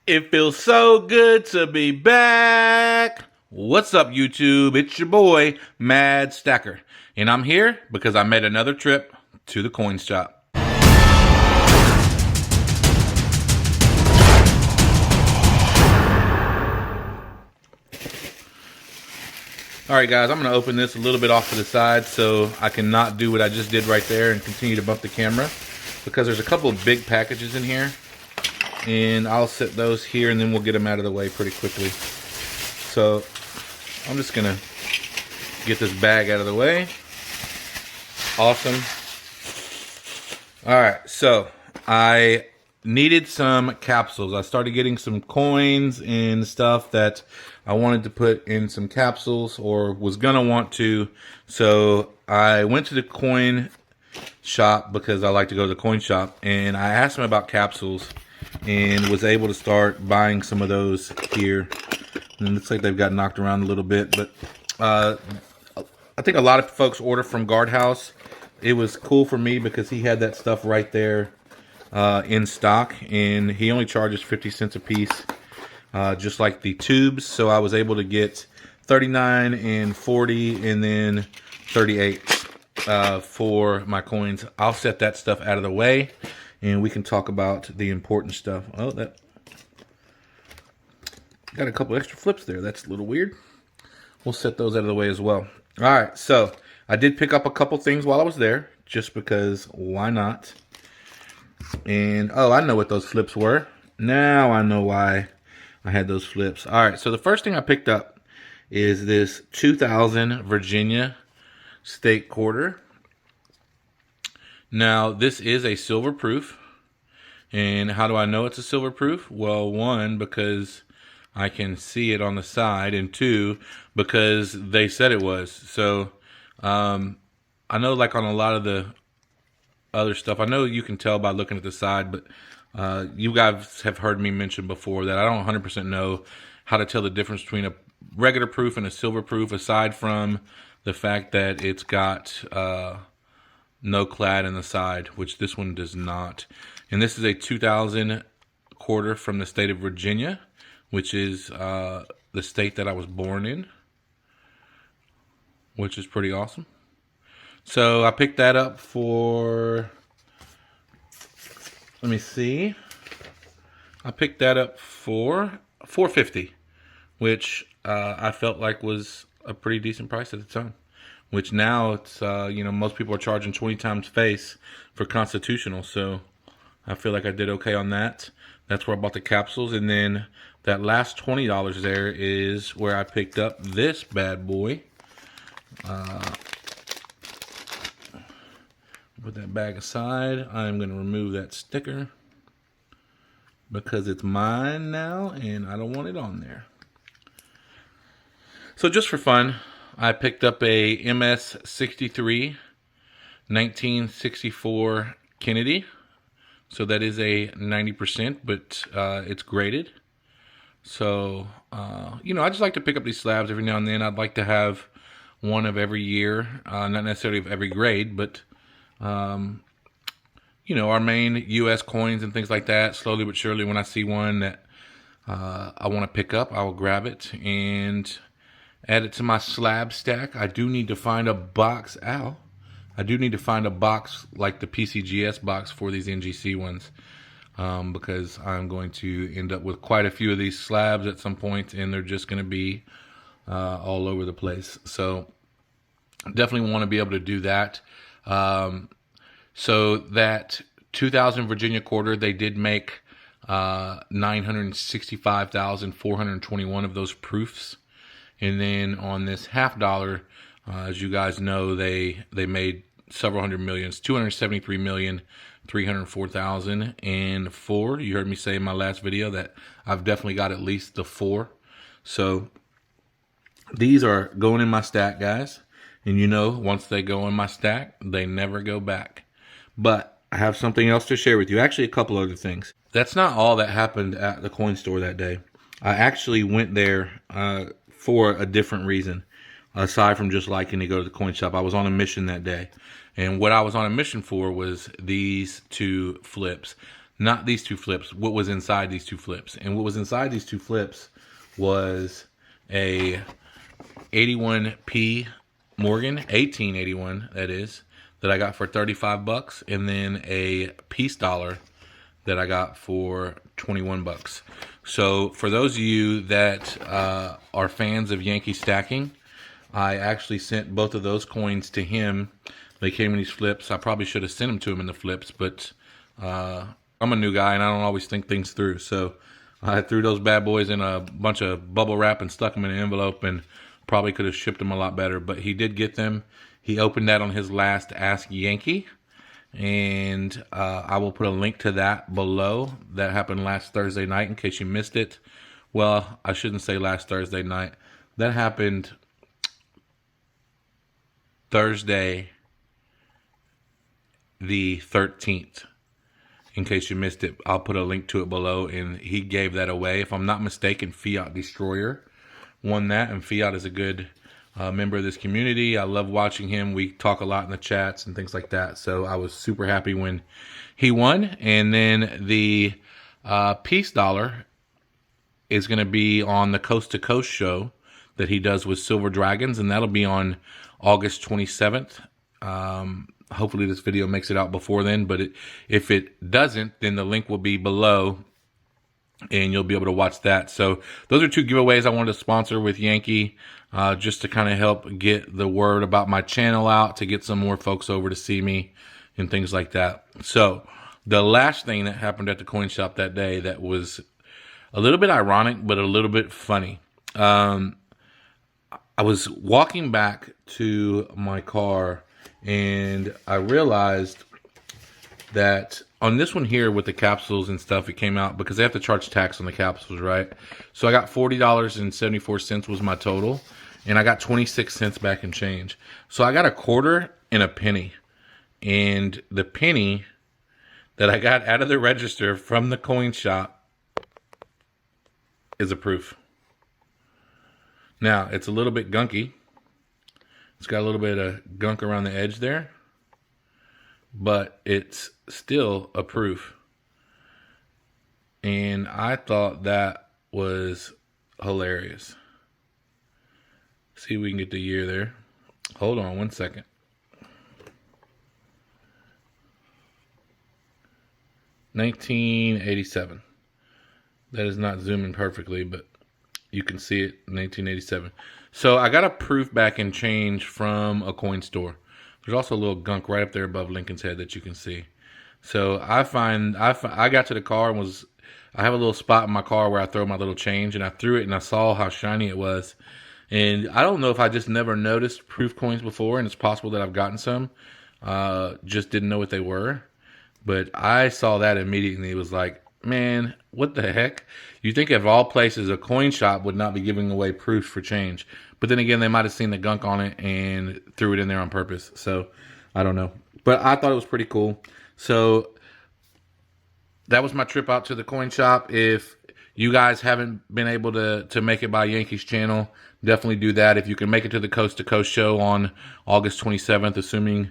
It feels so good to be back. What's up, YouTube? It's your boy, Mad Stacker. And I'm here because I made another trip to the coin shop. Alright guys, I'm going to open this a little bit off to the side so I can not do what I just did right there and continue to bump the camera. Because there's a couple of big packages in here. And I'll set those here and then we'll get them out of the way pretty quickly. So I'm just gonna get this bag out of the way. Awesome. Alright, so I needed some capsules. I started getting some coins and stuff that I wanted to put in some capsules, or was gonna want to. So I went to the coin shop because I like to go to the coin shop, and I asked them about capsules and was able to start buying some of those here. And it looks like they've got knocked around a little bit, but I think a lot of folks order from Guardhouse. It was cool for me because he had that stuff right there in stock, and he only charges 50 cents a piece, just like the tubes. So I was able to get 39 and 40 and then 38 for my coins. I'll set that stuff out of the way and we can talk about the important stuff. Oh, that got a couple extra flips there. That's a little weird. We'll set those out of the way as well. All right, so I did pick up a couple things while I was there, just because why not? And oh, I know what those flips were. Now I know why I had those flips. All right, so the first thing I picked up is this 2000 Virginia state quarter. Now, this is a silver proof. And how do I know it's a silver proof? Well, one, because I can see it on the side, and two, because they said it was. So, I know like on a lot of the other stuff, I know you can tell by looking at the side, but you guys have heard me mention before that I don't 100% know how to tell the difference between a regular proof and a silver proof, aside from the fact that it's got no clad in the side, which this one does not. And this is a 2000 quarter from the state of Virginia, which is the state that I was born in, which is pretty awesome. So I picked that up for, let me see, I picked that up for $4.50, which I felt like was a pretty decent price at the time. Which now it's, most people are charging 20 times face for constitutional. So I feel like I did okay on that. That's where I bought the capsules. And then that last $20 there is where I picked up this bad boy. Put that bag aside. I'm going to remove that sticker because it's mine now and I don't want it on there. So just for fun, I picked up a MS-63 1964 Kennedy. So that is a 90%, but it's graded. So, I just like to pick up these slabs every now and then. I'd like to have one of every year, not necessarily of every grade, but, our main U.S. coins and things like that. Slowly but surely, when I see one that I want to pick up, I will grab it and add it to my slab stack. I do need to find a box. I do need to find a box like the PCGS box for these NGC ones, because I'm going to end up with quite a few of these slabs at some point, and they're just going to be all over the place. So definitely want to be able to do that. So that 2000 Virginia quarter, they did make 965,421 of those proofs. And then on this $half, as you guys know, they made several hundred millions, 273,304,004. You heard me say in my last video that I've definitely got at least the 4. So these are going in my stack, guys. And once they go in my stack, they never go back. But I have something else to share with you. Actually, a couple other things. That's not all that happened at the coin store that day. I actually went there for a different reason, aside from just liking to go to the coin shop. I was on a mission that day. And what I was on a mission for was these two flips. not these two flips, what was inside these two flips. And what was inside these two flips was a 81p Morgan, 1881 that is, that I got for 35 bucks, and then a piece dollar that I got for 21 bucks. So for those of you that are fans of Yankee stacking, I actually sent both of those coins to him. They came in these flips. I probably should have sent them to him in the flips, but I'm a new guy and I don't always think things through. So I threw those bad boys in a bunch of bubble wrap and stuck them in an envelope, and probably could have shipped them a lot better, but he did get them. He opened that on his last Ask Yankee, and I will put a link to that below. That happened last Thursday night in case you missed it. Well, I shouldn't say last Thursday night. That happened Thursday the 13th. In case you missed it, I'll put a link to it below, and he gave that away. If I'm not mistaken, Fiat Destroyer won that, and Fiat is a good member of this community. I love watching him. We talk a lot in the chats and things like that, so I was super happy when he won. And then the piece dollar is going to be on the Coast to Coast show that he does with Silver Dragons, and that'll be on August 27th. Hopefully this video makes it out before then, but if it doesn't, then the link will be below and you'll be able to watch that. So those are two giveaways I wanted to sponsor with Yankee, just to kind of help get the word about my channel out, to get some more folks over to see me and things like that. So the last thing that happened at the coin shop that day that was a little bit ironic, but a little bit funny. I was walking back to my car, and I realized that on this one here with the capsules and stuff, it came out because they have to charge tax on the capsules, right? So I got $40.74 was my total, and I got 26 cents back in change. So I got a quarter and a penny, and the penny that I got out of the register from the coin shop is a proof. Now, it's a little bit gunky. It's got a little bit of gunk around the edge there, but it's still a proof. And I thought that was hilarious. See if we can get the year there. Hold on one second. $1987. That is not zooming perfectly, but you can see it, 1987. So I got a proof back in change from a coin store. There's also a little gunk right up there above Lincoln's head that you can see. So I got to the car and I have a little spot in my car where I throw my little change, and I threw it and I saw how shiny it was. And I don't know if I just never noticed proof coins before, and it's possible that I've gotten some, just didn't know what they were. But I saw that immediately. It was like, man, what the heck? You think of all places, a coin shop would not be giving away proofs for change. But then again, they might have seen the gunk on it and threw it in there on purpose. So, I don't know. But I thought it was pretty cool. So, that was my trip out to the coin shop. If you guys haven't been able to make it by Yankee's channel, definitely do that. If you can make it to the Coast to Coast show on August 27th, assuming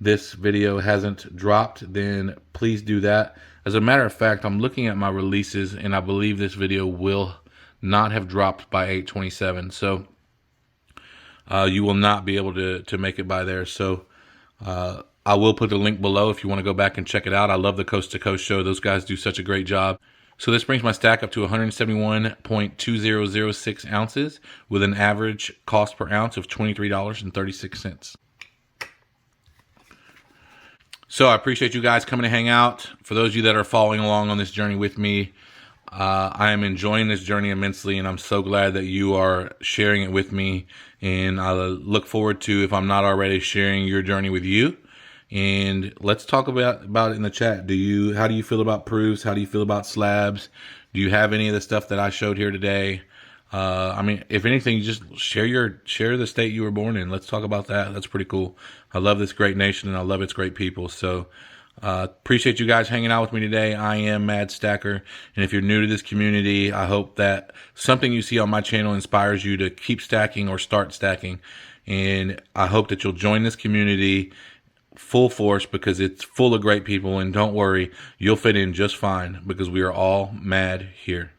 this video hasn't dropped, then please do that. As a matter of fact, I'm looking at my releases, and I believe this video will not have dropped by 8/27. So you will not be able to make it by there. So I will put the link below if you want to go back and check it out. I love the Coast to Coast show. Those guys do such a great job. So this brings my stack up to 171.2006 ounces with an average cost per ounce of $23.36. So I appreciate you guys coming to hang out. For those of you that are following along on this journey with me, I am enjoying this journey immensely, and I'm so glad that you are sharing it with me. And I look forward to, if I'm not already, sharing your journey with you. And let's talk about it in the chat. How do you feel about proofs? How do you feel about slabs? Do you have any of the stuff that I showed here today? I mean, if anything, just share the state you were born in. Let's talk about that. That's pretty cool. I love this great nation, and I love its great people. So appreciate you guys hanging out with me today. I am Mad Stacker, and if you're new to this community, I hope that something you see on my channel inspires you to keep stacking or start stacking. And I hope that you'll join this community full force because it's full of great people. And don't worry, you'll fit in just fine because we are all mad here.